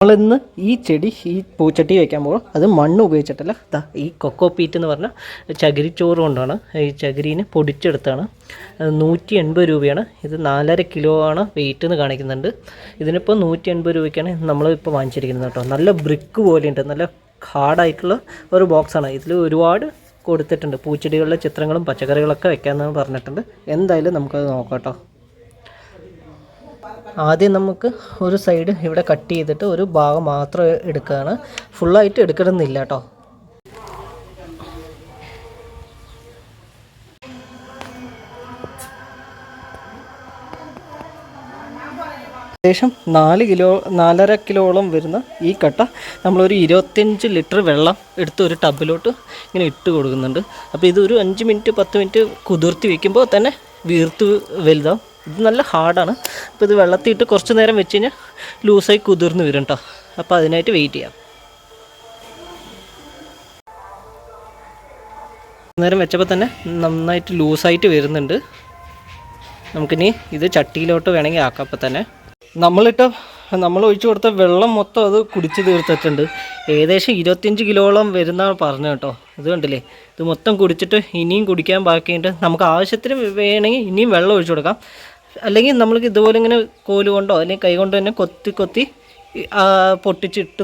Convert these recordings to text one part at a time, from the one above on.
നമ്മളിന്ന് ഈ ചെടി ഈ പൂച്ചട്ടി വയ്ക്കാൻ പോകും. അത് മണ്ണ് ഉപയോഗിച്ചിട്ടല്ല, ഈ കൊക്കോ പീറ്റ് എന്ന് പറഞ്ഞാൽ ചകിരിച്ചോറ് കൊണ്ടാണ്. ഈ ചകിരീനെ പൊടിച്ചെടുത്താണ്. 180 രൂപയാണ്. ഇത് 4.5 കിലോ ആണ് വെയിറ്റ് എന്ന് കാണിക്കുന്നുണ്ട്. ഇതിനിപ്പോൾ 180 രൂപയ്ക്കാണ് നമ്മളിപ്പോൾ വാങ്ങിച്ചിരിക്കുന്നത് കേട്ടോ. നല്ല ബ്രിക്ക് പോലെയുണ്ട്, നല്ല ഹാർഡായിട്ടുള്ള ഒരു ബോക്സാണ്. ഇതിൽ ഒരുപാട് കൊടുത്തിട്ടുണ്ട്. പൂച്ചെടികളുടെ ചിത്രങ്ങളും പച്ചക്കറികളൊക്കെ വെക്കാമെന്ന് പറഞ്ഞിട്ടുണ്ട്. എന്തായാലും നമുക്കത് നോക്കാം കേട്ടോ. ആദ്യം നമുക്ക് ഒരു സൈഡ് ഇവിടെ കട്ട് ചെയ്തിട്ട് ഒരു ഭാഗം മാത്രം എടുക്കുകയാണ്. ഫുള്ളായിട്ട് എടുക്കണമെന്നില്ല കേട്ടോ. ഏകദേശം 4.5 കിലോളം വരുന്ന ഈ കട്ട നമ്മളൊരു 25 ലിറ്റർ വെള്ളം എടുത്ത് ഒരു ടബിലോട്ട് ഇങ്ങനെ ഇട്ട് കൊടുക്കുന്നുണ്ട്. അപ്പോൾ ഇതൊരു 5 മിനിറ്റ് 10 മിനിറ്റ് കുതിർത്തി വയ്ക്കുമ്പോൾ തന്നെ വീർത്ത് വലുതാവും. ഇത് നല്ല ഹാർഡാണ്. അപ്പോൾ ഇത് വെള്ളത്തിയിട്ട് കുറച്ച് നേരം വെച്ച് കഴിഞ്ഞാൽ ലൂസായി കുതിർന്ന് വരും കേട്ടോ. അപ്പോൾ അതിനായിട്ട് വെയിറ്റ് ചെയ്യാം. നേരം വെച്ചപ്പോൾ തന്നെ നന്നായിട്ട് ലൂസായിട്ട് വരുന്നുണ്ട്. നമുക്കിനി ഇത് ചട്ടിയിലോട്ട് വേണമെങ്കിൽ ആക്കാം. അപ്പോൾ തന്നെ നമ്മൾ ഒഴിച്ചു കൊടുത്ത വെള്ളം മൊത്തം അത് കുടിച്ച് തീർത്തിട്ടുണ്ട്. ഏകദേശം 25 കിലോളം വരുന്നതാണ് പറഞ്ഞത് കേട്ടോ. ഇത് കണ്ടില്ലേ, ഇത് മൊത്തം കുടിച്ചിട്ട് ഇനിയും കുടിക്കാൻ ബാക്കിയുണ്ട്. നമുക്ക് ആവശ്യത്തിന് വേണമെങ്കിൽ ഇനിയും വെള്ളം ഒഴിച്ചു കൊടുക്കാം. അല്ലെങ്കിൽ നമ്മൾക്ക് ഇതുപോലെ ഇങ്ങനെ കോല് കൊണ്ടോ അല്ലെങ്കിൽ കൈ കൊണ്ടോ തന്നെ കൊത്തി പൊട്ടിച്ചിട്ട്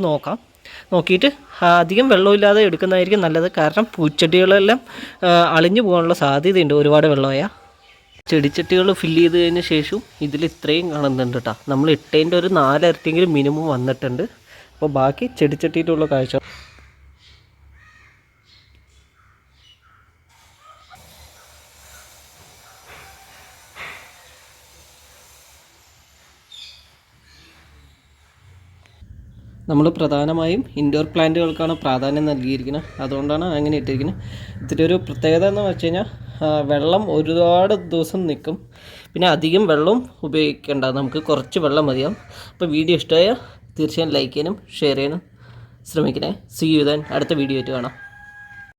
നോക്കിയിട്ട് അധികം വെള്ളമില്ലാതെ എടുക്കുന്നതായിരിക്കും നല്ലത്. കാരണം പൂച്ചെടികളെല്ലാം അളിഞ്ഞു പോകാനുള്ള സാധ്യതയുണ്ട് ഒരുപാട് വെള്ളമായാൽ. ചെടിച്ചട്ടികൾ ഫില്ല് ചെയ്ത് കഴിഞ്ഞ ശേഷം ഇതിൽ ഇത്രയും കാണുന്നുണ്ട് കേട്ടോ. നമ്മൾ ഇട്ടതിൻ്റെ ഒരു 4 ഇരട്ടിയെങ്കിലും മിനിമം വന്നിട്ടുണ്ട്. അപ്പോൾ ബാക്കി ചെടിച്ചട്ടിയിലുള്ള കാഴ്ച. നമ്മൾ പ്രധാനമായും ഇൻഡോർ പ്ലാന്റുകൾക്കാണ് പ്രാധാന്യം നൽകിയിരിക്കുന്നത്. അതുകൊണ്ടാണ് അങ്ങനെ ഇട്ടിരിക്കുന്നത്. ഇതിൻ്റെ ഒരു പ്രത്യേകത എന്ന് വെച്ച് കഴിഞ്ഞാൽ വെള്ളം ഒരുപാട് ദിവസം നിൽക്കും. പിന്നെ അധികം വെള്ളവും ഉപയോഗിക്കേണ്ട, നമുക്ക് കുറച്ച് വെള്ളം മതിയാവും. അപ്പോൾ വീഡിയോ ഇഷ്ടമായാൽ തീർച്ചയായും ലൈക്ക് ചെയ്യാനും ഷെയർ ചെയ്യാനും ശ്രമിക്കണേ. See you then. അടുത്ത വീഡിയോ ആയിട്ട് കാണാം.